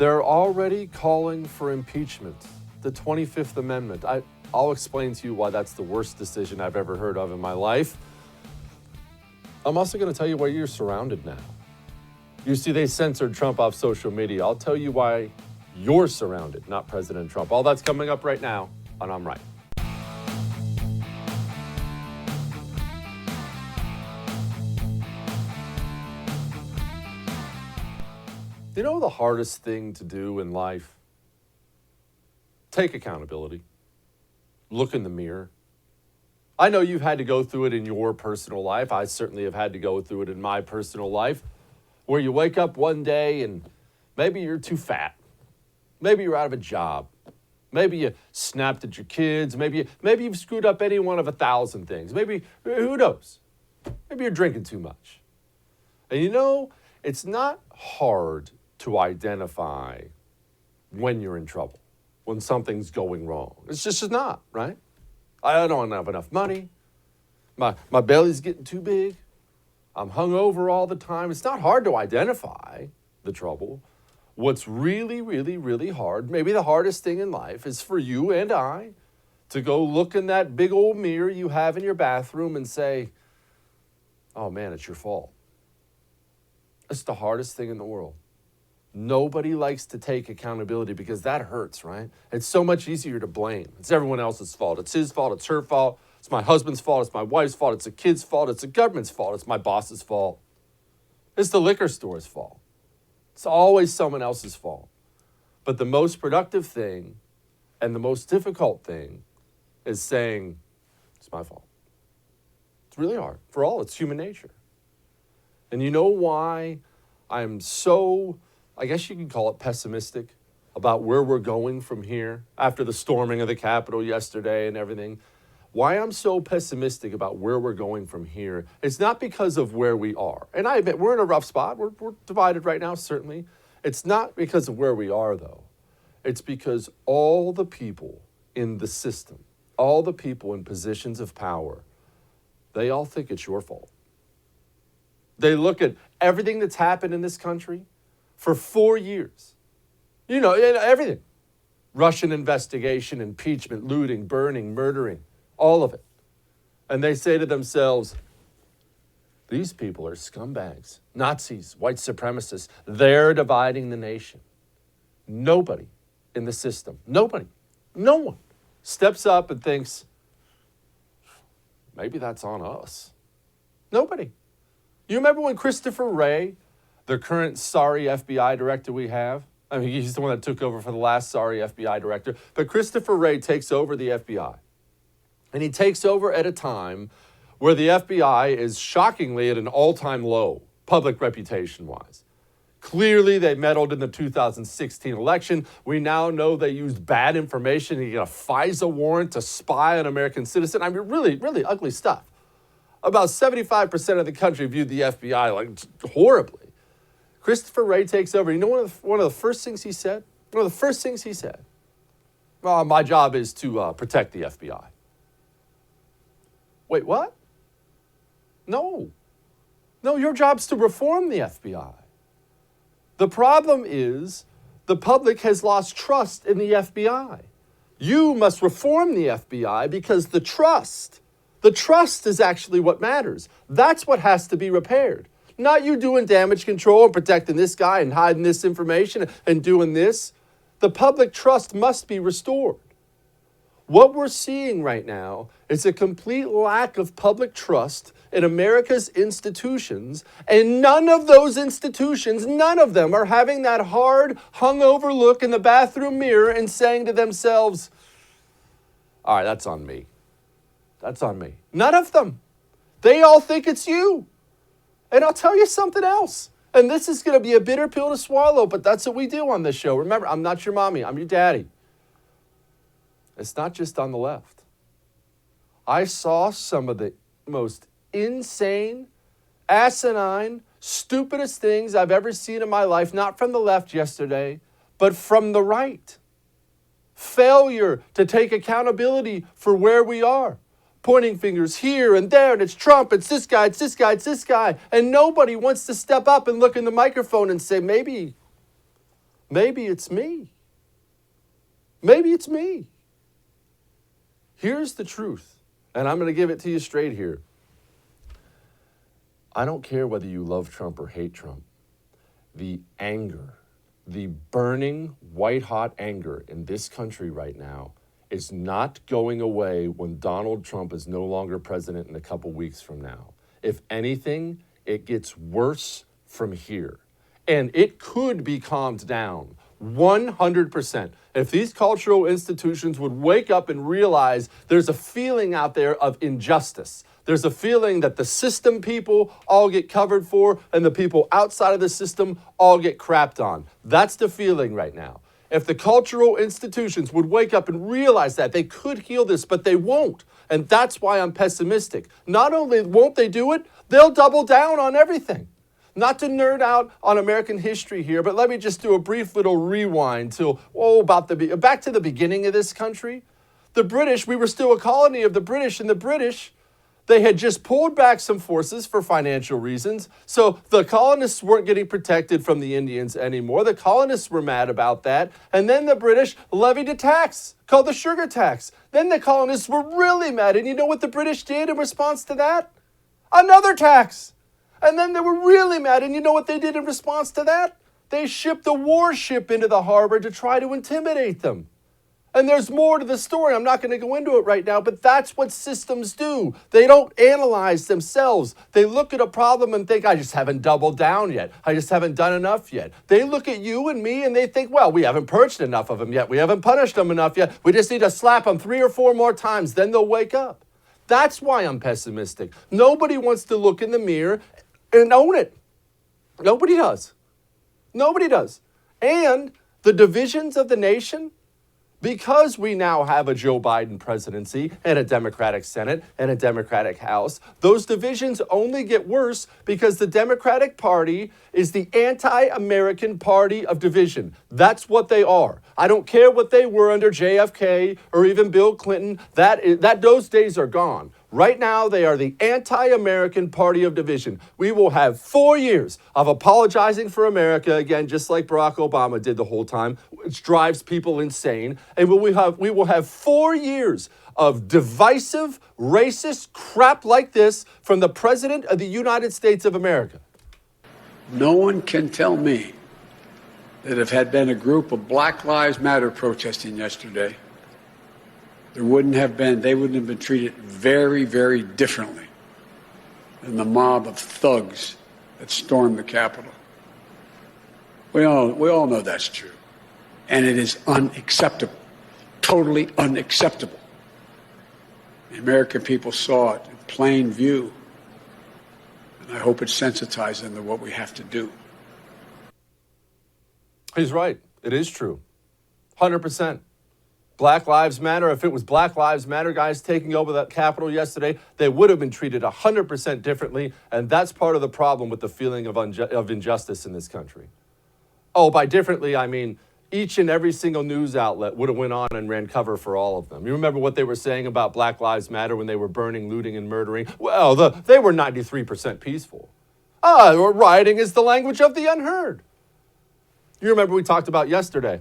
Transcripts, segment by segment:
They're already calling for impeachment, the 25th Amendment. I'll explain to you why that's the worst decision I've ever heard of in my life. I'm also going to tell you why you're surrounded now. You see, they censored Trump off social media. I'll tell you why you're surrounded, not President Trump. All that's coming up right now on I'm Right. You know the hardest thing to do in life? Take accountability. Look in the mirror. I know you've had to go through it in your personal life. I certainly have had to go through it in my personal life, where you wake up one day and maybe you're too fat. Maybe you're out of a job. Maybe you snapped at your kids. Maybe you've screwed up any one of 1,000 things. Maybe, who knows? Maybe you're drinking too much. And you know, it's not hard to identify when you're in trouble, when something's going wrong. It's just not, right? I don't have enough money. My belly's getting too big. I'm hungover all the time. It's not hard to identify the trouble. What's really, really, really hard, maybe the hardest thing in life, is for you and I to go look in that big old mirror you have in your bathroom and say, oh man, it's your fault. It's the hardest thing in the world. Nobody likes to take accountability because that hurts, right? It's so much easier to blame. It's everyone else's fault. It's his fault. It's her fault. It's my husband's fault. It's my wife's fault. It's the kid's fault. It's the government's fault. It's my boss's fault. It's the liquor store's fault. It's always someone else's fault. But the most productive thing and the most difficult thing is saying, it's my fault. It's really hard. For all, it's human nature. And you know why I'm so, I guess you can call it pessimistic about where we're going from here after the storming of the Capitol yesterday and everything? Why I'm so pessimistic about where we're going from here, it's not because of where we are. And I admit, we're in a rough spot. We're divided right now, certainly. It's not because of where we are, though. It's because all the people in the system, all the people in positions of power, they all think it's your fault. They look at everything that's happened in this country for 4 years. You know, everything. Russian investigation, impeachment, looting, burning, murdering. All of it. And they say to themselves, these people are scumbags, Nazis, white supremacists. They're dividing the nation. Nobody in the system, nobody, no one steps up and thinks, maybe that's on us. Nobody. You remember when Christopher Wray, the current sorry FBI director we have, I mean, he's the one that took over for the last sorry FBI director, but Christopher Wray takes over the FBI. And he takes over at a time where the FBI is shockingly at an all-time low, public reputation-wise. Clearly, they meddled in the 2016 election. We now know they used bad information to get a FISA warrant to spy on an American citizen. I mean, really, really ugly stuff. About 75% of the country viewed the FBI like horribly. Christopher Wray takes over. You know one of the first things he said? One of the first things he said, well, my job is to protect the FBI. Wait, what? No, your job's to reform the FBI. The problem is the public has lost trust in the FBI. You must reform the FBI because the trust is actually what matters. That's what has to be repaired. Not you doing damage control and protecting this guy and hiding this information and doing this. The public trust must be restored. What we're seeing right now is a complete lack of public trust in America's institutions, and none of those institutions, none of them are having that hard, hungover look in the bathroom mirror and saying to themselves, all right, that's on me. That's on me. None of them. They all think it's you. And I'll tell you something else. And this is going to be a bitter pill to swallow, but that's what we do on this show. Remember, I'm not your mommy. I'm your daddy. It's not just on the left. I saw some of the most insane, asinine, stupidest things I've ever seen in my life, not from the left yesterday, but from the right. Failure to take accountability for where we are. Pointing fingers here and there, and it's Trump, it's this guy, it's this guy, it's this guy. And nobody wants to step up and look in the microphone and say, maybe maybe it's me. Maybe it's me. Here's the truth, and I'm going to give it to you straight here. I don't care whether you love Trump or hate Trump. The anger, the burning, white-hot anger in this country right now is not going away when Donald Trump is no longer president in a couple weeks from now. If anything, it gets worse from here. And it could be calmed down 100%. If these cultural institutions would wake up and realize there's a feeling out there of injustice. There's a feeling that the system people all get covered for and the people outside of the system all get crapped on. That's the feeling right now. If the cultural institutions would wake up and realize that, they could heal this, but they won't. And that's why I'm pessimistic. Not only won't they do it, they'll double down on everything. Not to nerd out on American history here, but let me just do a brief little rewind to, back to the beginning of this country. The British, we were still a colony of the British, and the British, they had just pulled back some forces for financial reasons. So the colonists weren't getting protected from the Indians anymore. The colonists were mad about that. And then the British levied a tax called the sugar tax. Then the colonists were really mad. And you know what the British did in response to that? Another tax. And then they were really mad. And you know what they did in response to that? They shipped a warship into the harbor to try to intimidate them. And there's more to the story. I'm not going to go into it right now, but that's what systems do. They don't analyze themselves. They look at a problem and think, I just haven't doubled down yet. I just haven't done enough yet. They look at you and me and they think, well, we haven't purged enough of them yet. We haven't punished them enough yet. We just need to slap them 3 or 4 more times. Then they'll wake up. That's why I'm pessimistic. Nobody wants to look in the mirror and own it. Nobody does. Nobody does. And the divisions of the nation, because we now have a Joe Biden presidency and a Democratic Senate and a Democratic House, those divisions only get worse because the Democratic Party is the anti-American party of division. That's what they are. I don't care what they were under JFK or even Bill Clinton. Those days are gone. Right now, they are the anti-American party of division. We will have 4 years of apologizing for America again, just like Barack Obama did the whole time, which drives people insane. And we will have 4 years of divisive, racist crap like this from the President of the United States of America. No one can tell me that if had been a group of Black Lives Matter protesting yesterday, they wouldn't have been treated very, very differently than the mob of thugs that stormed the Capitol. We all know that's true. And it is unacceptable, totally unacceptable. The American people saw it in plain view. And I hope it sensitized them to what we have to do. He's right. It is true. 100%. Black Lives Matter, if it was Black Lives Matter guys taking over that Capitol yesterday, they would have been treated 100% differently, and that's part of the problem with the feeling of injustice in this country. Oh, by differently, I mean each and every single news outlet would have went on and ran cover for all of them. You remember what they were saying about Black Lives Matter when they were burning, looting, and murdering? Well, they were 93% peaceful. Rioting is the language of the unheard. You remember we talked about yesterday.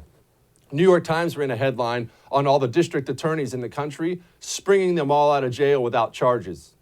New York Times ran a headline on all the district attorneys in the country, springing them all out of jail without charges.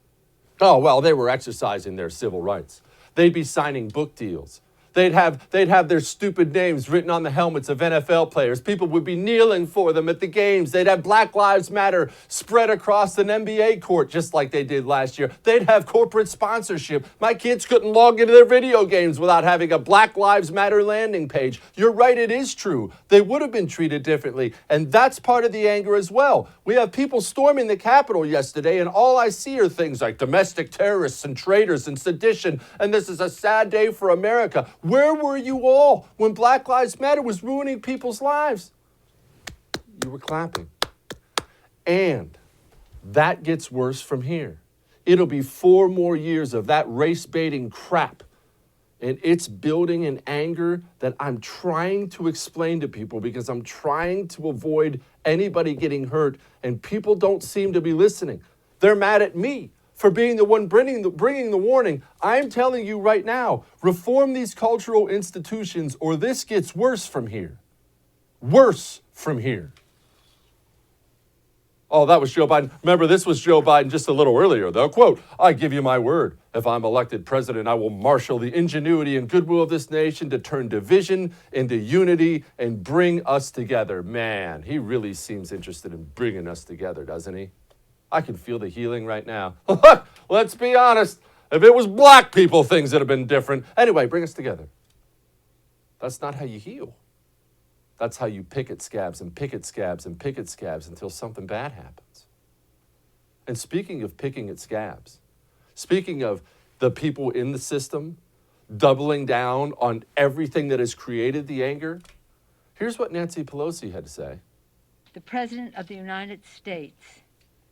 Oh, well, they were exercising their civil rights. They'd be signing book deals. They'd have their stupid names written on the helmets of NFL players. People would be kneeling for them at the games. They'd have Black Lives Matter spread across an NBA court just like they did last year. They'd have corporate sponsorship. My kids couldn't log into their video games without having a Black Lives Matter landing page. You're right, it is true. They would have been treated differently. And that's part of the anger as well. We have people storming the Capitol yesterday, and all I see are things like domestic terrorists and traitors and sedition. And this is a sad day for America. Where were you all when Black Lives Matter was ruining people's lives? You were clapping. And that gets worse from here. It'll be 4 more years of that race-baiting crap. And it's building an anger that I'm trying to explain to people because I'm trying to avoid anybody getting hurt, and people don't seem to be listening. They're mad at me for being the one bringing the warning. I'm telling you right now, reform these cultural institutions or this gets worse from here. Worse from here. Oh, that was Joe Biden. Remember, this was Joe Biden just a little earlier, though. Quote, I give you my word. If I'm elected president, I will marshal the ingenuity and goodwill of this nation to turn division into unity and bring us together. Man, he really seems interested in bringing us together, doesn't he? I can feel the healing right now. Let's be honest. If it was black people, things would have been different. Anyway, bring us together. That's not how you heal. That's how you picket scabs and picket scabs and picket scabs until something bad happens. And speaking of picking at scabs, speaking of the people in the system doubling down on everything that has created the anger, here's what Nancy Pelosi had to say. The President of the United States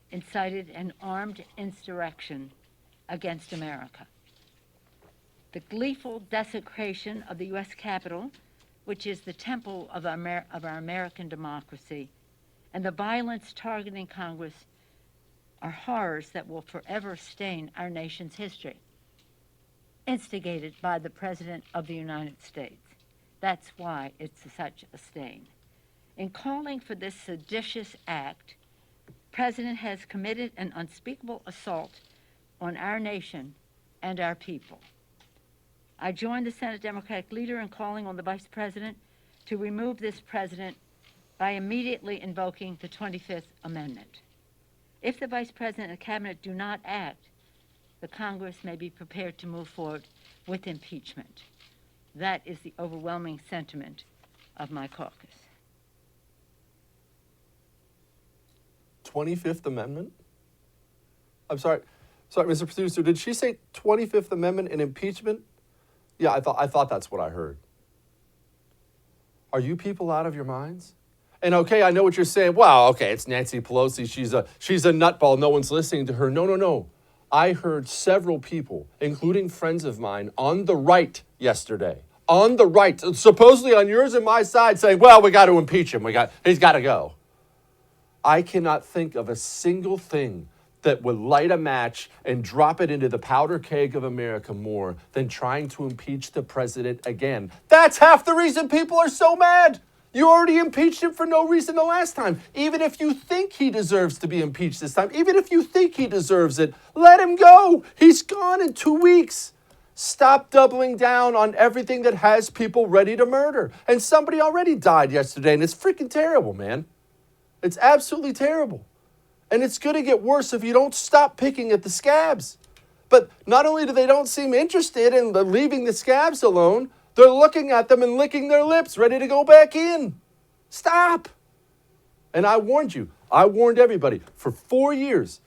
incited an armed insurrection against America. The gleeful desecration of the U.S. Capitol, which is the temple of our American democracy, and the violence targeting Congress are horrors that will forever stain our nation's history, instigated by the President of the United States. That's why it's such a stain. In calling for this seditious act, the President has committed an unspeakable assault on our nation and our people. I joined the Senate Democratic leader in calling on the Vice President to remove this President by immediately invoking the 25th Amendment. If the Vice President and the Cabinet do not act, the Congress may be prepared to move forward with impeachment. That is the overwhelming sentiment of my caucus. 25th Amendment? I'm sorry, Mr. Producer, did she say 25th Amendment and impeachment? Yeah, I thought that's what I heard. Are you people out of your minds? And okay, I know what you're saying. Wow, okay, it's Nancy Pelosi. She's a nutball. No one's listening to her. No. I heard several people, including friends of mine, on the right yesterday. On the right, supposedly on yours and my side, saying, well, we got to impeach him. He's got to go. I cannot think of a single thing that would light a match and drop it into the powder keg of America more than trying to impeach the president again. That's half the reason people are so mad. You already impeached him for no reason the last time. Even if you think he deserves to be impeached this time, even if you think he deserves it, let him go. He's gone in 2 weeks. Stop doubling down on everything that has people ready to murder. And somebody already died yesterday, and it's freaking terrible, man. It's absolutely terrible. And it's going to get worse if you don't stop picking at the scabs. But not only do they don't seem interested in leaving the scabs alone, they're looking at them and licking their lips, ready to go back in. Stop. And I warned you. I warned everybody. For 4 years,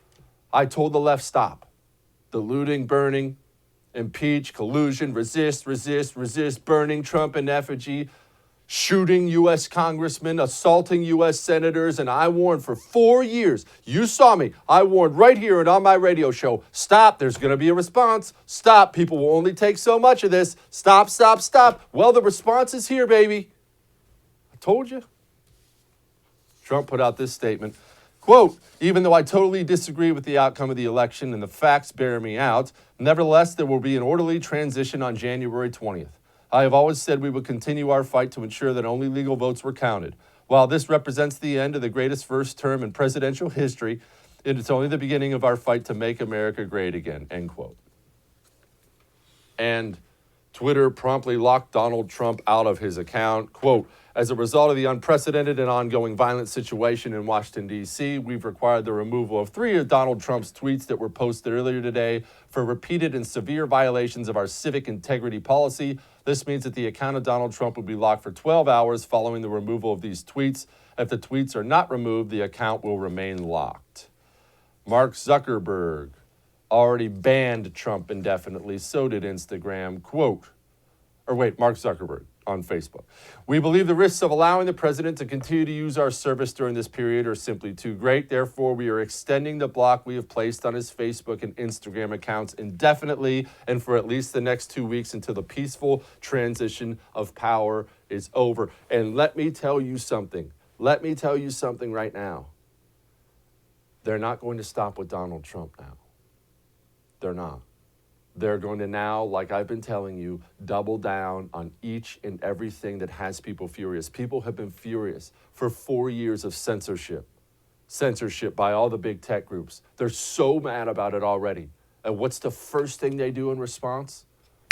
I told the left, stop. The looting, burning, impeach, collusion, resist, burning Trump in effigy, shooting U.S. congressmen, assaulting U.S. senators, and I warned for 4 years. You saw me. I warned right here and on my radio show, stop, there's going to be a response. Stop, people will only take so much of this. Stop. Well, the response is here, baby. I told you. Trump put out this statement, quote, even though I totally disagree with the outcome of the election and the facts bear me out, nevertheless, there will be an orderly transition on January 20th. I have always said we would continue our fight to ensure that only legal votes were counted. While this represents the end of the greatest first term in presidential history, it is only the beginning of our fight to make America great again, end quote. And Twitter promptly locked Donald Trump out of his account. Quote, as a result of the unprecedented and ongoing violent situation in Washington, D.C., we've required the removal of 3 of Donald Trump's tweets that were posted earlier today for repeated and severe violations of our civic integrity policy. This means that the account of Donald Trump will be locked for 12 hours following the removal of these tweets. If the tweets are not removed, the account will remain locked. Mark Zuckerberg already banned Trump indefinitely. So did Instagram. Mark Zuckerberg on Facebook. We believe the risks of allowing the president to continue to use our service during this period are simply too great. Therefore, we are extending the block we have placed on his Facebook and Instagram accounts indefinitely and for at least the next 2 weeks until the peaceful transition of power is over. And let me tell you something. Right now. They're not going to stop with Donald Trump now. They're not. They're going to now, like I've been telling you, double down on each and everything that has people furious. People have been furious for 4 years of censorship by all the big tech groups. They're so mad about it already. And what's the first thing they do in response?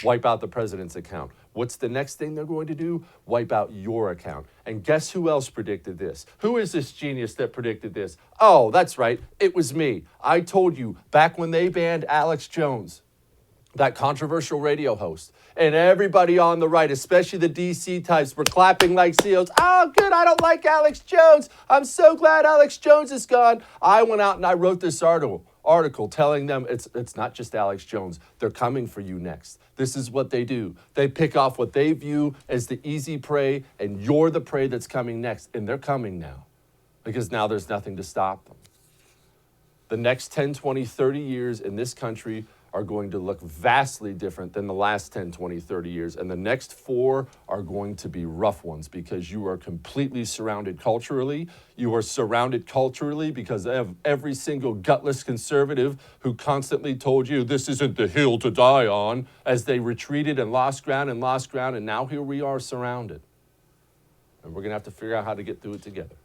Wipe out the president's account. What's the next thing they're going to do? Wipe out your account. And guess who else predicted this? Who is this genius that predicted this? Oh, that's right. It was me. I told you back when they banned Alex Jones, that controversial radio host, and everybody on the right, especially the DC types, were clapping like seals. Oh, good, I don't like Alex Jones. I'm so glad Alex Jones is gone. I went out and I wrote this article telling them it's not just Alex Jones. They're coming for you next. This is what they do. They pick off what they view as the easy prey, and you're the prey that's coming next. And they're coming now, because now there's nothing to stop them. The next 10, 20, 30 years in this country are going to look vastly different than the last 10, 20, 30 years. And the next 4 are going to be rough ones, because you are completely surrounded culturally. You are surrounded culturally because of every single gutless conservative who constantly told you this isn't the hill to die on, as they retreated and lost ground. And now here we are surrounded. And we're going to have to figure out how to get through it together.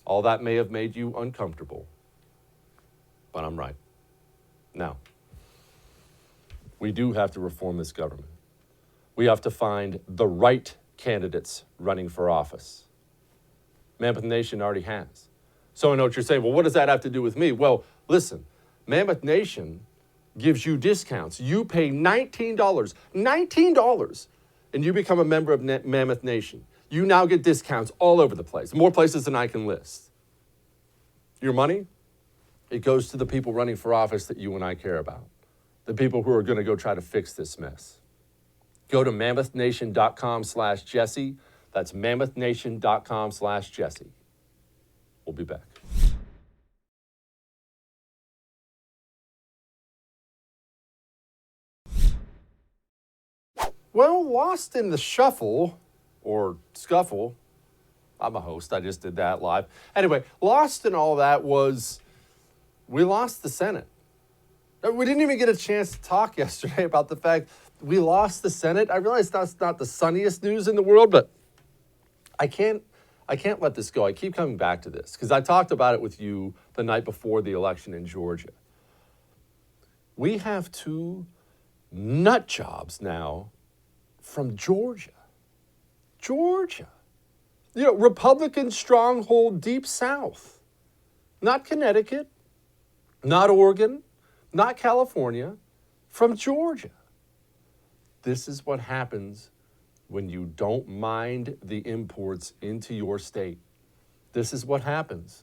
All that may have made you uncomfortable, but I'm right. Now, we do have to reform this government. We have to find the right candidates running for office. Mammoth Nation already has. So I know what you're saying. Well, what does that have to do with me? Well, listen, Mammoth Nation gives you discounts. You pay $19, and you become a member of Mammoth Nation. You now get discounts all over the place, more places than I can list. Your money, it goes to the people running for office that you and I care about. The people who are going to go try to fix this mess. Go to mammothnation.com/Jesse. That's mammothnation.com/Jesse. We'll be back. Well, lost in the shuffle or scuffle. I'm a host. I just did that live. Anyway, lost in all that was we lost the Senate. We didn't even get a chance to talk yesterday about the fact we lost the Senate. I realize that's not the sunniest news in the world, but I can't let this go. I keep coming back to this because I talked about it with you the night before the election in Georgia. We have 2 nut jobs now from Georgia. Georgia. You know, Republican stronghold deep south. Not Connecticut, not Oregon, not California, from Georgia. This is what happens when you don't mind the imports into your state. This is what happens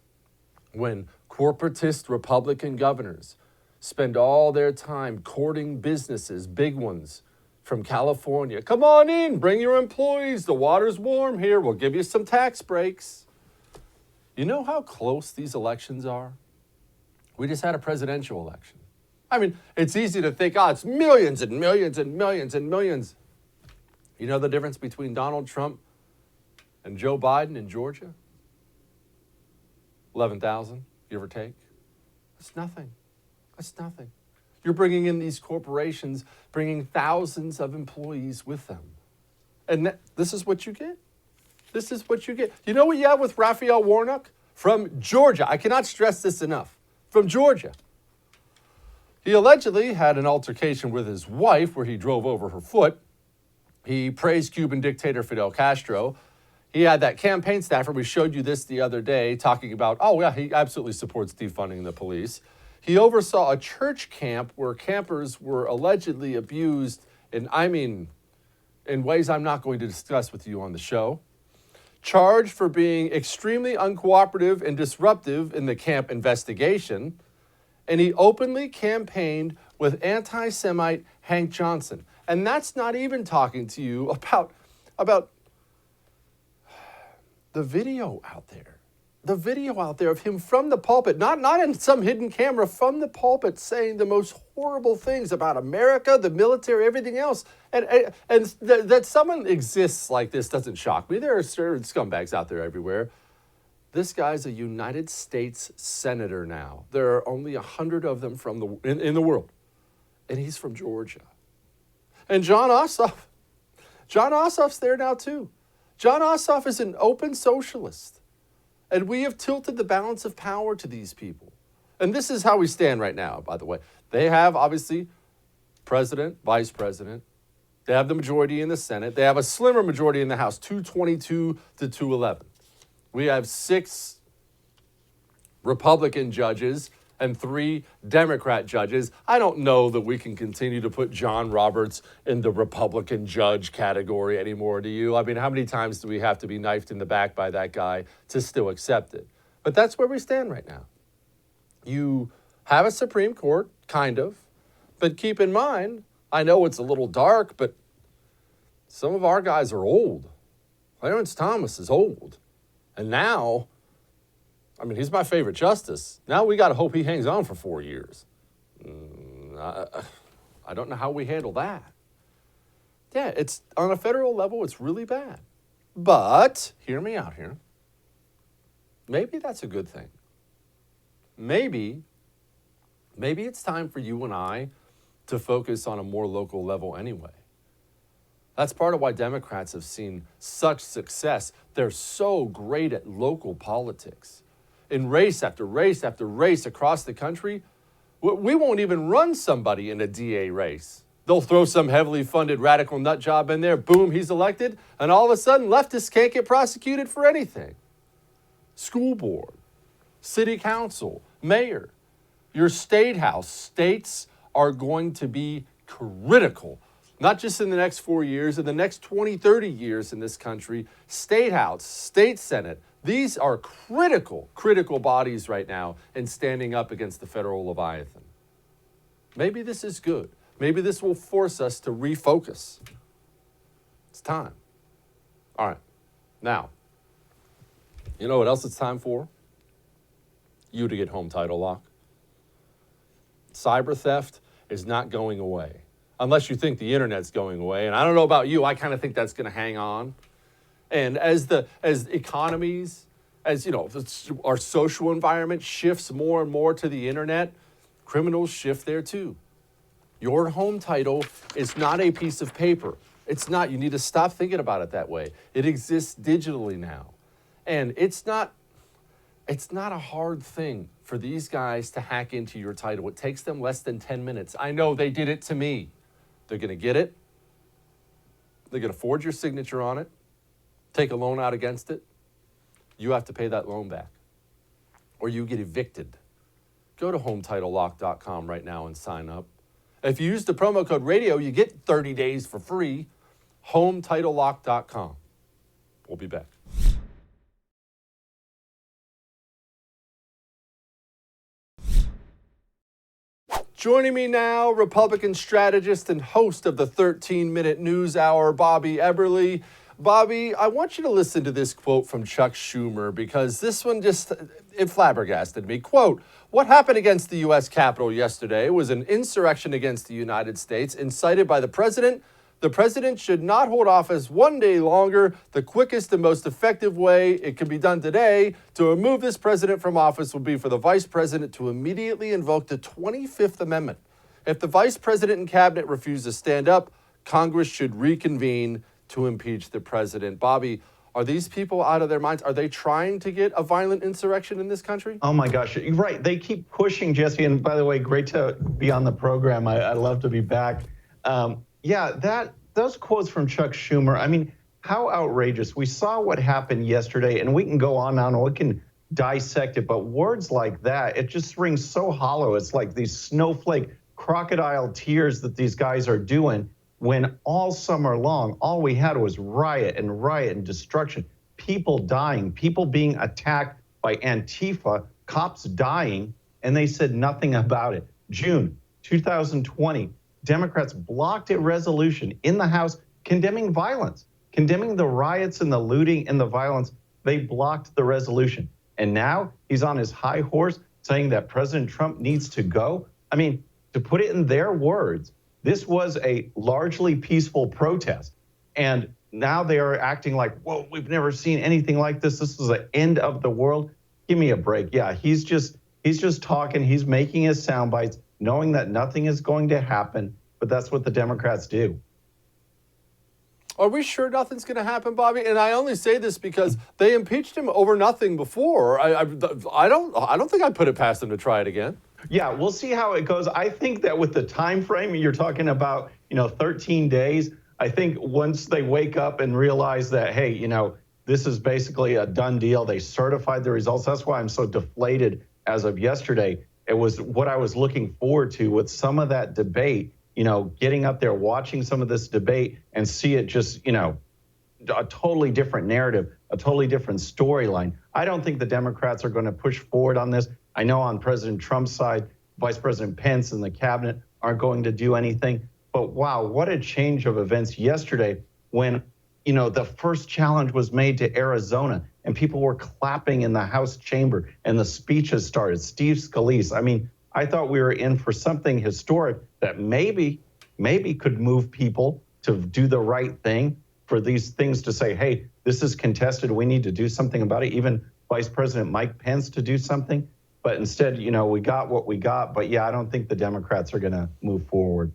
when corporatist Republican governors spend all their time courting businesses, big ones, from California. Come on in, bring your employees. The water's warm here. We'll give you some tax breaks. You know how close these elections are? We just had a presidential election. I mean, it's easy to think, it's millions and millions and millions and millions. You know the difference between Donald Trump and Joe Biden in Georgia? 11,000, give or take. That's nothing. That's nothing. You're bringing in these corporations, bringing thousands of employees with them. And this is what you get. This is what you get. You know what you have with Raphael Warnock? From Georgia. I cannot stress this enough. From Georgia. He allegedly had an altercation with his wife where he drove over her foot. He praised Cuban dictator Fidel Castro. He had that campaign staffer, we showed you this the other day, talking about, he absolutely supports defunding the police. He oversaw a church camp where campers were allegedly abused in ways I'm not going to discuss with you on the show. Charged for being extremely uncooperative and disruptive in the camp investigation. And he openly campaigned with anti-Semite Hank Johnson. And that's not even talking to you about the video out there. The video out there of him from the pulpit, not in some hidden camera, from the pulpit saying the most horrible things about America, the military, everything else. And that someone exists like this doesn't shock me. There are certain scumbags out there everywhere. This guy's a United States senator now. There are only 100 of them in the world. and he's from Georgia. And John Ossoff's there now too. John Ossoff is an open socialist. And we have tilted the balance of power to these people. And this is how we stand right now, by the way. They have, obviously, president, vice president. They have the majority in the Senate. They have a slimmer majority in the House, 222 to 211. We have 6 Republican judges and 3 Democrat judges. I don't know that we can continue to put John Roberts in the Republican judge category anymore, do you? I mean, how many times do we have to be knifed in the back by that guy to still accept it? But that's where we stand right now. You have a Supreme Court, kind of, but keep in mind, I know it's a little dark, but some of our guys are old. Clarence Thomas is old. And now, I mean, he's my favorite justice. Now we got to hope he hangs on for 4 years. I don't know how we handle that. Yeah, it's on a federal level, it's really bad. But, hear me out here. Maybe that's a good thing. Maybe it's time for you and I to focus on a more local level anyway. That's part of why Democrats have seen such success. They're so great at local politics. In race after race after race across the country, we won't even run somebody in a DA race. They'll throw some heavily funded radical nut job in there, boom, he's elected, and all of a sudden leftists can't get prosecuted for anything. School board, city council, mayor, your state house. States are going to be critical, not just in the next 4 years, in the next 20, 30 years in this country. State house, state senate, these are critical bodies right now in standing up against the federal Leviathan. Maybe this is good. Maybe this will force us to refocus. It's time. All right. Now, you know what else it's time for? You to get home title lock. Cyber theft is not going away. Unless you think the internet's going away. And I don't know about you, I kind of think that's going to hang on. And as economies, as you know, our social environment shifts more and more to the internet, criminals shift there too. Your home title is not a piece of paper. It's not. You need to stop thinking about it that way. It exists digitally now. And it's not a hard thing for these guys to hack into your title. It takes them less than 10 minutes. I know they did it to me. They're going to get it. They're going to forge your signature on it, take a loan out against it. You have to pay that loan back, or you get evicted. Go to HomeTitleLock.com right now and sign up. If you use the promo code RADIO, you get 30 days for free. HomeTitleLock.com. We'll be back. Joining me now, Republican strategist and host of the 13-Minute News Hour, Bobby Eberle. Bobby, I want you to listen to this quote from Chuck Schumer because this one it flabbergasted me. Quote, "What happened against the U.S. Capitol yesterday was an insurrection against the United States incited by the president. The president should not hold office one day longer. The quickest and most effective way it can be done today to remove this president from office will be for the vice president to immediately invoke the 25th Amendment. If the vice president and cabinet refuse to stand up, Congress should reconvene to impeach the president." Bobby, are these people out of their minds? Are they trying to get a violent insurrection in this country? Oh my gosh, you're right. They keep pushing, Jesse. And by the way, great to be on the program. I love to be back. Those quotes from Chuck Schumer, I mean, how outrageous. We saw what happened yesterday, and we can go on and we can dissect it, but words like that, it just rings so hollow. It's like these snowflake crocodile tears that these guys are doing when all summer long, all we had was riot and destruction, people dying, people being attacked by Antifa, cops dying, and they said nothing about it. June 2020, Democrats blocked a resolution in the House condemning violence, condemning the riots and the looting and the violence. They blocked the resolution. And now he's on his high horse saying that President Trump needs to go. I mean, to put it in their words, this was a largely peaceful protest. And now they are acting like, whoa, we've never seen anything like this. This is the end of the world. Give me a break. Yeah, he's just talking. He's making his sound bites. knowing that nothing is going to happen, but that's what the Democrats do. Are we sure nothing's going to happen, Bobby? And I only say this because they impeached him over nothing before. I don't think I'd put it past them to try it again. Yeah, we'll see how it goes. I think that with the time frame you're talking about, 13 days, I think once they wake up and realize that, hey, this is basically a done deal. They certified the results. That's why I'm so deflated as of yesterday. It was what I was looking forward to with some of that debate, getting up there, watching some of this debate and see it just, a totally different narrative, a totally different storyline. I don't think the Democrats are going to push forward on this. I know on President Trump's side, Vice President Pence and the cabinet aren't going to do anything. But wow, what a change of events yesterday when, the first challenge was made to Arizona and people were clapping in the House chamber and the speeches started. Steve Scalise. I mean, I thought we were in for something historic that maybe could move people to do the right thing, for these things to say, hey, this is contested. We need to do something about it. Even Vice President Mike Pence to do something. But instead, we got what we got. But yeah, I don't think the Democrats are going to move forward.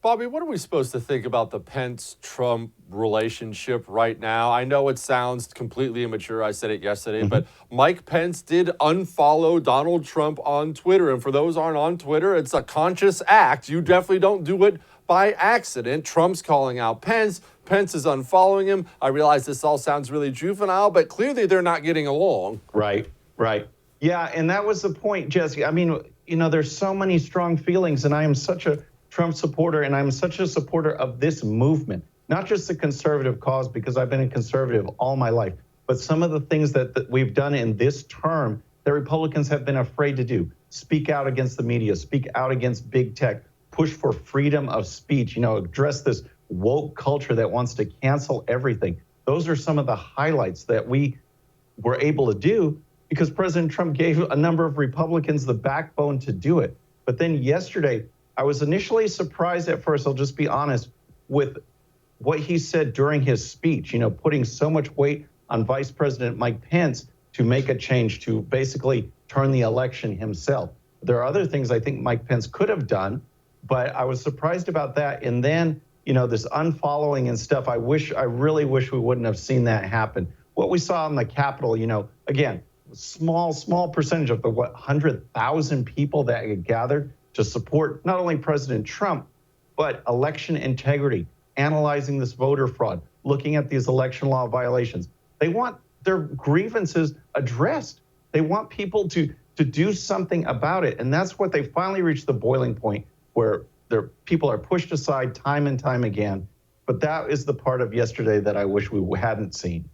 Bobby, what are we supposed to think about the Pence-Trump relationship right now? I know it sounds completely immature. I said it yesterday, but Mike Pence did unfollow Donald Trump on Twitter. And for those aren't on Twitter, it's a conscious act. You definitely don't do it by accident. Trump's calling out Pence. Pence is unfollowing him. I realize this all sounds really juvenile, but clearly they're not getting along. Right. Yeah, and that was the point, Jesse. I mean, there's so many strong feelings, and I am such a Trump supporter, and I'm such a supporter of this movement, not just the conservative cause, because I've been a conservative all my life, but some of the things that we've done in this term that Republicans have been afraid to do. Speak out against the media, speak out against big tech, push for freedom of speech, address this woke culture that wants to cancel everything. Those are some of the highlights that we were able to do because President Trump gave a number of Republicans the backbone to do it. But then yesterday, I was initially surprised at first, I'll just be honest, with what he said during his speech, putting so much weight on Vice President Mike Pence to make a change, to basically turn the election himself. There are other things I think Mike Pence could have done, but I was surprised about that. And then, this unfollowing and stuff, I really wish we wouldn't have seen that happen. What we saw in the Capitol, again, small percentage of the 100,000 people that had gathered to support not only President Trump, but election integrity, analyzing this voter fraud, looking at these election law violations. They want their grievances addressed. They want people to do something about it. And that's what they finally reached the boiling point where their people are pushed aside time and time again. But that is the part of yesterday that I wish we hadn't seen.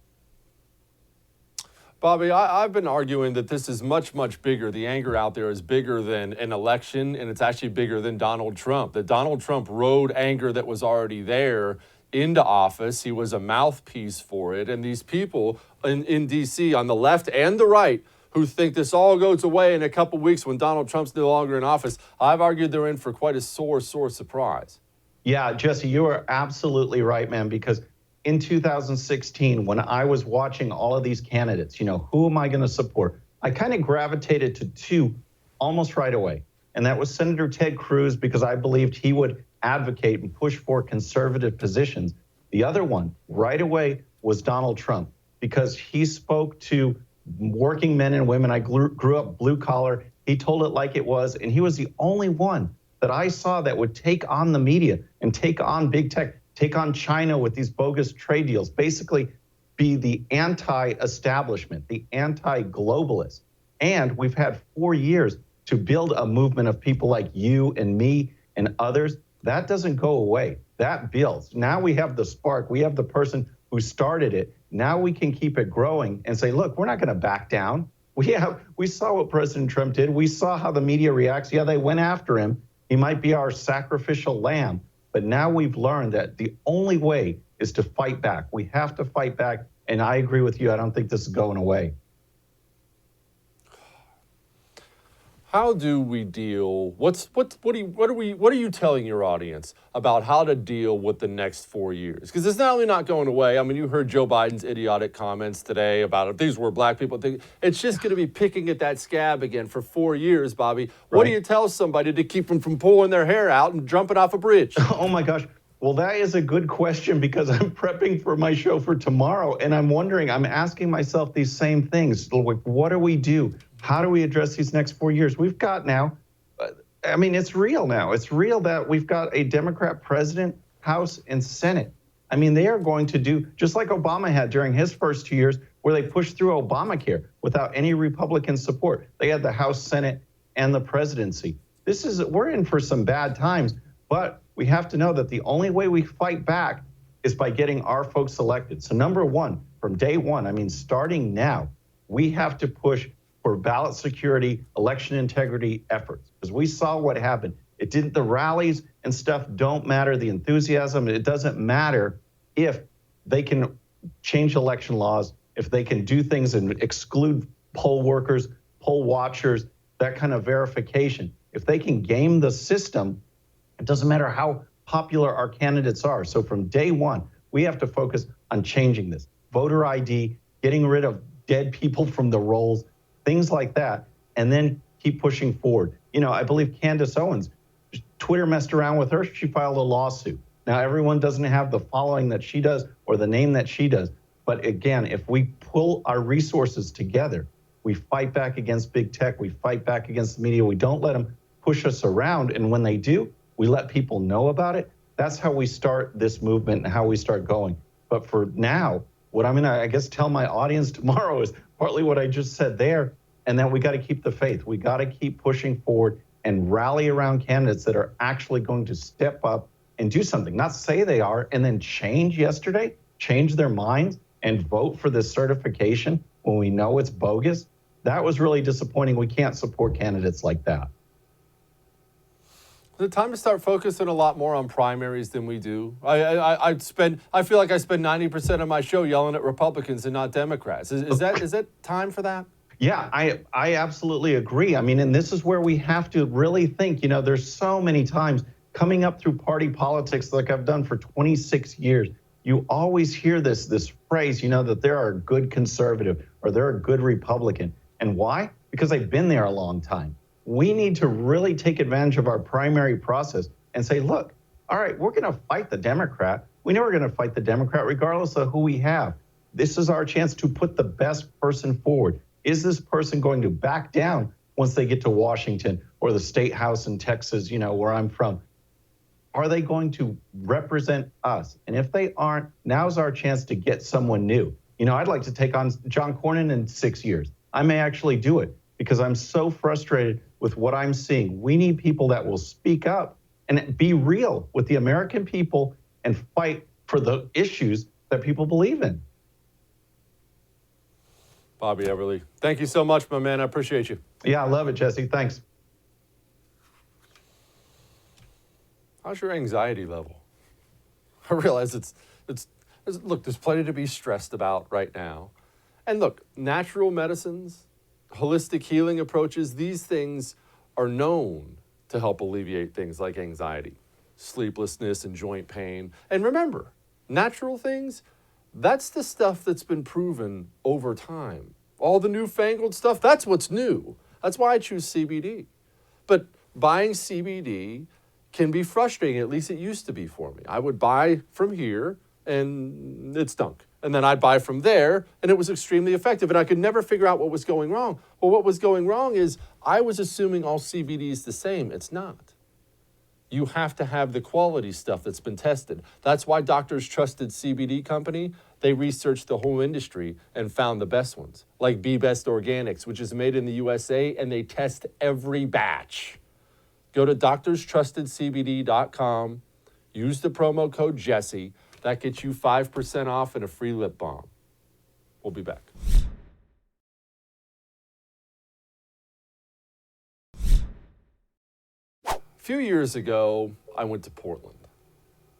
Bobby, I've been arguing that this is much, much bigger. The anger out there is bigger than an election, and it's actually bigger than Donald Trump. That Donald Trump rode anger that was already there into office. He was a mouthpiece for it. And these people in D.C. on the left and the right who think this all goes away in a couple weeks when Donald Trump's no longer in office, I've argued they're in for quite a sore surprise. Yeah, Jesse, you are absolutely right, man, because in 2016, when I was watching all of these candidates, who am I going to support? I kind of gravitated to two almost right away. And that was Senator Ted Cruz, because I believed he would advocate and push for conservative positions. The other one right away was Donald Trump, because he spoke to working men and women. I grew up blue collar. He told it like it was. And he was the only one that I saw that would take on the media and take on big tech, take on China with these bogus trade deals, basically be the anti-establishment, the anti-globalist. And we've had 4 years to build a movement of people like you and me and others. That doesn't go away. That builds. Now we have the spark. We have the person who started it. Now we can keep it growing and say, look, we're not going to back down. We saw what President Trump did. We saw how the media reacts. Yeah, they went after him. He might be our sacrificial lamb. But now we've learned that the only way is to fight back. We have to fight back. And I agree with you. I don't think this is going away. How do we deal? What are you telling your audience about how to deal with the next 4 years? Because it's not only not going away. I mean, you heard Joe Biden's idiotic comments today about if these were black people. It's just going to be picking at that scab again for 4 years, Bobby. What do you tell somebody to keep them from pulling their hair out and jumping off a bridge? Oh my gosh. Well, that is a good question because I'm prepping for my show for tomorrow. And I'm asking myself these same things. Like, what do we do? How do we address these next 4 years? We've got now, I mean, it's real now. It's real that we've got a Democrat president, House, and Senate. I mean, they are going to do just like Obama had during his first 2 years, where they pushed through Obamacare without any Republican support. They had the House, Senate, and the presidency. We're in for some bad times, but we have to know that the only way we fight back is by getting our folks elected. So number one, from day one, I mean, starting now, we have to push for ballot security, election integrity efforts, because we saw what happened. The rallies and stuff don't matter, the enthusiasm, it doesn't matter if they can change election laws, if they can do things and exclude poll workers, poll watchers, that kind of verification. If they can game the system, it doesn't matter how popular our candidates are. So from day one, we have to focus on changing this. Voter ID, getting rid of dead people from the rolls, things like that, and then keep pushing forward. You know, I believe Candace Owens, Twitter messed around with her. She filed a lawsuit. Now, everyone doesn't have the following that she does or the name that she does. But again, if we pull our resources together, we fight back against big tech, we fight back against the media, we don't let them push us around. And when they do, we let people know about it. That's how we start this movement and how we start going. But for now, what I'm gonna, I guess, tell my audience tomorrow is partly what I just said there, and then we got to keep the faith. We got to keep pushing forward and rally around candidates that are actually going to step up and do something, not say they are, and then change their minds and vote for this certification when we know it's bogus. That was really disappointing. We can't support candidates like that. Is it time to start focusing a lot more on primaries than we do? I feel like I spend 90% of my show yelling at Republicans and not Democrats. Is that time for that? Yeah, I absolutely agree. I mean, and this is where we have to really think, you know, there's so many times coming up through party politics like I've done for 26 years, you always hear this phrase, you know, that they're a good conservative or they're a good Republican. And why? Because they've been there a long time. We need to really take advantage of our primary process and say, look, all right, we're going to fight the Democrat. We know we're going to fight the Democrat regardless of who we have. This is our chance to put the best person forward. Is this person going to back down once they get to Washington or the state house in Texas, you know, where I'm from? Are they going to represent us? And if they aren't, now's our chance to get someone new. You know, I'd like to take on John Cornyn in 6 years. I may actually do it because I'm so frustrated with what I'm seeing. We need people that will speak up and be real with the American people and fight for the issues that people believe in. Bobby Everly, thank you so much, my man. I appreciate you. Yeah, I love it, Jesse. Thanks. How's your anxiety level? I realize it's look, there's plenty to be stressed about right now. And look, natural medicines, holistic healing approaches, these things are known to help alleviate things like anxiety, sleeplessness, and joint pain. And remember, natural things, that's the stuff that's been proven over time. All the newfangled stuff, that's what's new. That's why I choose CBD. But buying CBD can be frustrating, at least it used to be for me. I would buy from here and it stunk. And then I'd buy from there and it was extremely effective and I could never figure out what was going wrong. Well, what was going wrong is I was assuming all CBD is the same. It's not. You have to have the quality stuff that's been tested. That's why doctors trusted CBD company. They researched the whole industry and found the best ones, like Be Best Organics, which is made in the USA, and they test every batch. Go to doctorstrustedcbd.com, use the promo code Jesse. That gets you 5% off and a free lip balm. We'll be back. A few years ago, I went to Portland.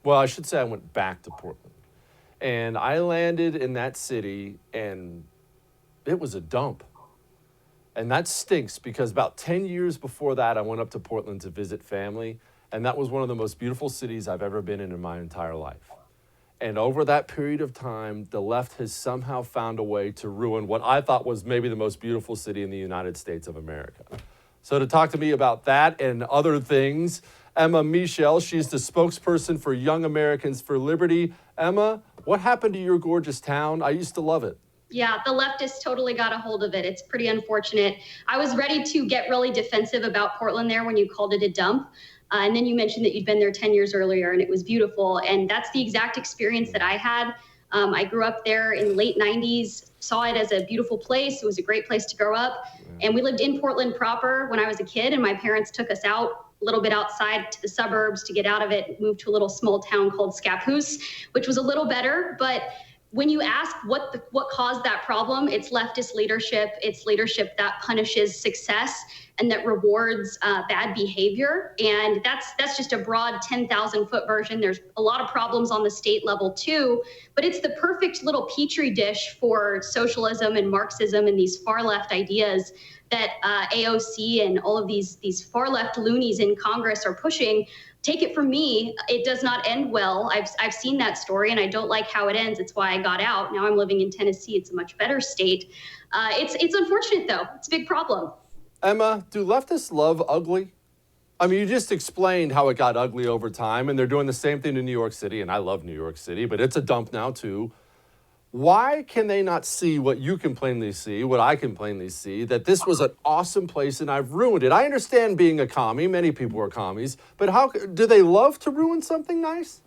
Well, I should say I went back to Portland. And I landed in that city, and it was a dump. And that stinks because about 10 years before that, I went up to Portland to visit family. And that was one of the most beautiful cities I've ever been in my entire life. And over that period of time, the left has somehow found a way to ruin what I thought was maybe the most beautiful city in the United States of America. So to talk to me about that and other things, Emma Michel, she's the spokesperson for Young Americans for Liberty. Emma, what happened to your gorgeous town? I used to love it. Yeah, the leftists totally got a hold of it. It's pretty unfortunate. I was ready to get really defensive about Portland there when you called it a dump. And then you mentioned that you'd been there 10 years earlier and it was beautiful. And that's the exact experience that I had. I grew up there in the late 90s, saw it as a beautiful place. It was a great place to grow up. And we lived in Portland proper when I was a kid, and my parents took us out a little bit outside to the suburbs to get out of it, moved to a little small town called Scappoose, which was a little better. But when you ask what caused that problem, it's leftist leadership. It's leadership that punishes success and that rewards bad behavior. And that's just a broad 10,000-foot version. There's a lot of problems on the state level too, but it's the perfect little petri dish for socialism and Marxism and these far left ideas that AOC and all of these far left loonies in Congress are pushing. Take it from me, it does not end well. I've seen that story and I don't like how it ends. It's why I got out. Now I'm living in Tennessee. It's a much better state. It's unfortunate though. It's a big problem. Emma, do leftists love ugly? I mean, you just explained how it got ugly over time, and they're doing the same thing to New York City, and I love New York City, but it's a dump now too. Why can they not see what you can plainly see, what I can plainly see, that this was an awesome place and I've ruined it? I understand being a commie, many people are commies, but how do they love to ruin something nice?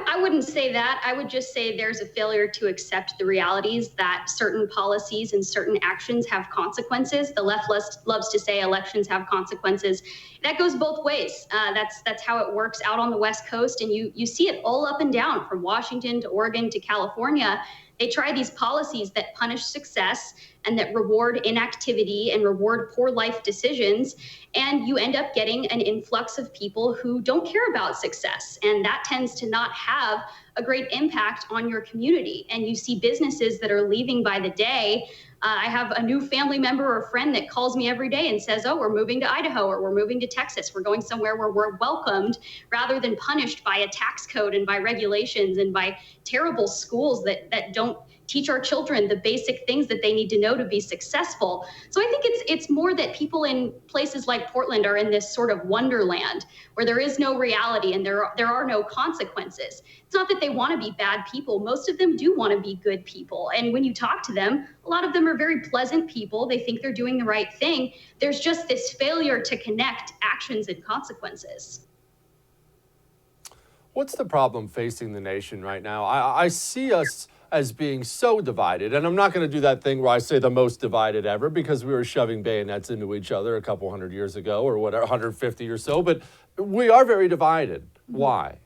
I wouldn't say that. I would just say there's a failure to accept the realities that certain policies and certain actions have consequences. The left loves to say elections have consequences. That goes both ways. That's how it works out on the West Coast. And you see it all up and down from Washington to Oregon to California. They try these policies that punish success and that reward inactivity and reward poor life decisions. And you end up getting an influx of people who don't care about success. And that tends to not have a great impact on your community. And you see businesses that are leaving by the day. I have a new family member or friend that calls me every day and says, oh, we're moving to Idaho or we're moving to Texas. We're going somewhere where we're welcomed rather than punished by a tax code and by regulations and by terrible schools that don't teach our children the basic things that they need to know to be successful. So I think it's more that people in places like Portland are in this sort of wonderland where there is no reality and there are no consequences. It's not that they want to be bad people. Most of them do want to be good people. And when you talk to them, a lot of them are very pleasant people. They think they're doing the right thing. There's just this failure to connect actions and consequences. What's the problem facing the nation right now? I see us as being so divided, and I'm not going to do that thing where I say the most divided ever, because we were shoving bayonets into each other a couple hundred years ago or whatever, 150 or so, but we are very divided. Why?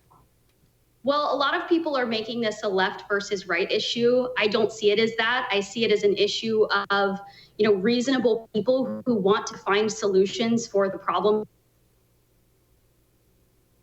Well, a lot of people are making this a left versus right issue. I don't see it as that. I see it as an issue of, reasonable people who want to find solutions for the problem,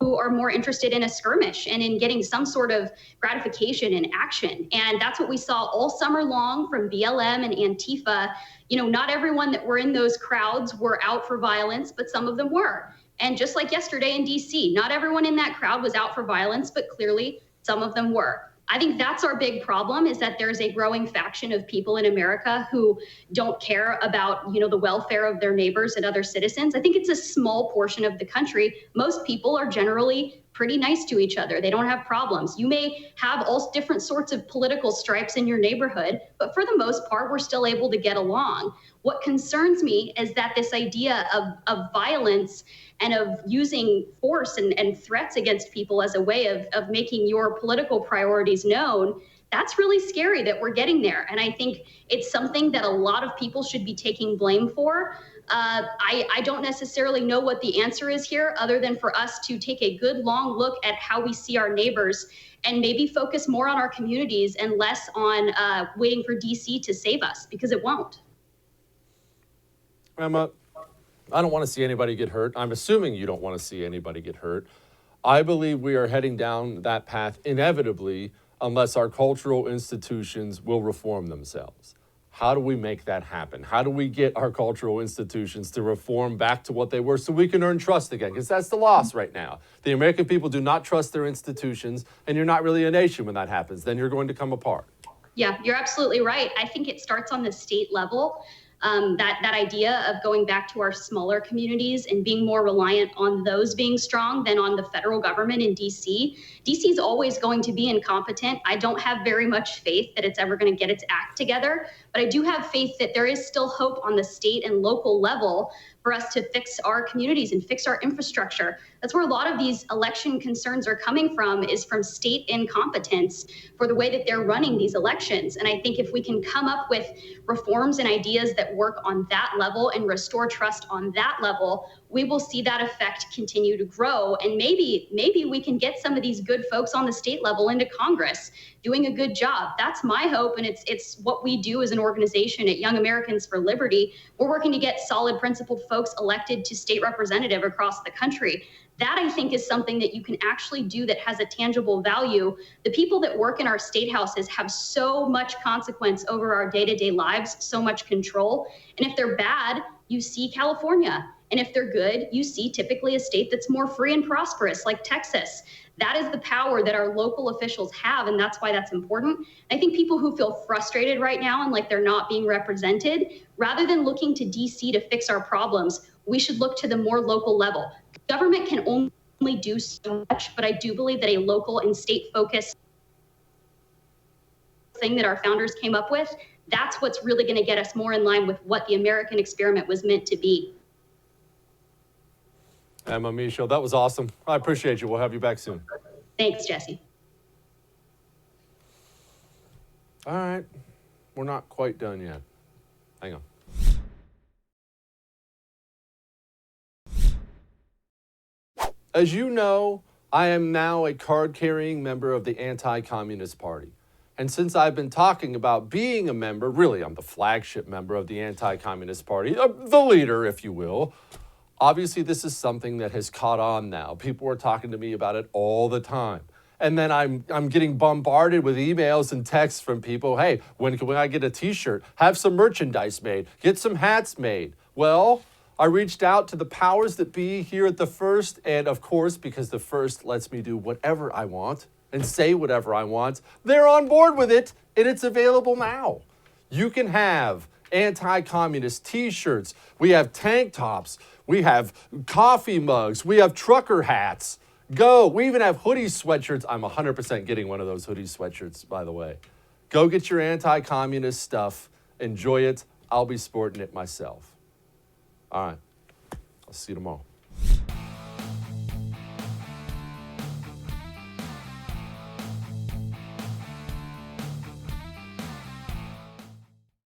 who are more interested in a skirmish and in getting some sort of gratification and action. And that's what we saw all summer long from BLM and Antifa. Not everyone that were in those crowds were out for violence, but some of them were. And just like yesterday in D.C., not everyone in that crowd was out for violence, but clearly some of them were. I think that's our big problem, is that there's a growing faction of people in America who don't care about, the welfare of their neighbors and other citizens. I think it's a small portion of the country. Most people are generally pretty nice to each other. They don't have problems. You may have all different sorts of political stripes in your neighborhood, but for the most part, we're still able to get along. What concerns me is that this idea of violence and of using force and threats against people as a way of making your political priorities known, that's really scary that we're getting there. And I think it's something that a lot of people should be taking blame for. I don't necessarily know what the answer is here, other than for us to take a good long look at how we see our neighbors and maybe focus more on our communities and less on waiting for DC to save us, because it won't. Emma, I don't want to see anybody get hurt. I'm assuming you don't want to see anybody get hurt. I believe we are heading down that path inevitably unless our cultural institutions will reform themselves. How do we make that happen? How do we get our cultural institutions to reform back to what they were so we can earn trust again? Because that's the loss right now. The American people do not trust their institutions, and you're not really a nation when that happens. Then you're going to come apart. Yeah, you're absolutely right. I think it starts on the state level. That idea of going back to our smaller communities and being more reliant on those being strong than on the federal government in DC. DC is always going to be incompetent. I don't have very much faith that it's ever going to get its act together, but I do have faith that there is still hope on the state and local level for us to fix our communities and fix our infrastructure. That's where a lot of these election concerns are coming from, is from state incompetence for the way that they're running these elections. And I think if we can come up with reforms and ideas that work on that level and restore trust on that level, we will see that effect continue to grow. And maybe we can get some of these good folks on the state level into Congress doing a good job. That's my hope. And it's what we do as an organization at Young Americans for Liberty. We're working to get solid, principled folks elected to state representative across the country. That, I think, is something that you can actually do that has a tangible value. The people that work in our state houses have so much consequence over our day-to-day lives, so much control. And if they're bad, you see California. And if they're good, you see typically a state that's more free and prosperous, like Texas. That is the power that our local officials have, and that's why that's important. I think people who feel frustrated right now and like they're not being represented, rather than looking to DC to fix our problems, we should look to the more local level. Government can only do so much, but I do believe that a local and state focused thing that our founders came up with, that's what's really going to get us more in line with what the American experiment was meant to be. Emma Michaud, that was awesome. I appreciate you. We'll have you back soon. Thanks, Jesse. All right. We're not quite done yet. Hang on. As you know, I am now a card-carrying member of the Anti-Communist Party. And since I've been talking about being a member, really I'm the flagship member of the Anti-Communist Party, the leader, if you will. Obviously, this is something that has caught on now. People are talking to me about it all the time. And then I'm getting bombarded with emails and texts from people. Hey, when can I get a t-shirt? Have some merchandise made. Get some hats made. Well, I reached out to the powers that be here at the First. And of course, because the First lets me do whatever I want and say whatever I want, they're on board with it. And it's available now. You can have anti-communist t-shirts. We have tank tops. We have coffee mugs. We have trucker hats. Go. We even have hoodie sweatshirts. I'm 100% getting one of those hoodie sweatshirts, by the way. Go get your anti-communist stuff. Enjoy it. I'll be sporting it myself. All right. I'll see you tomorrow.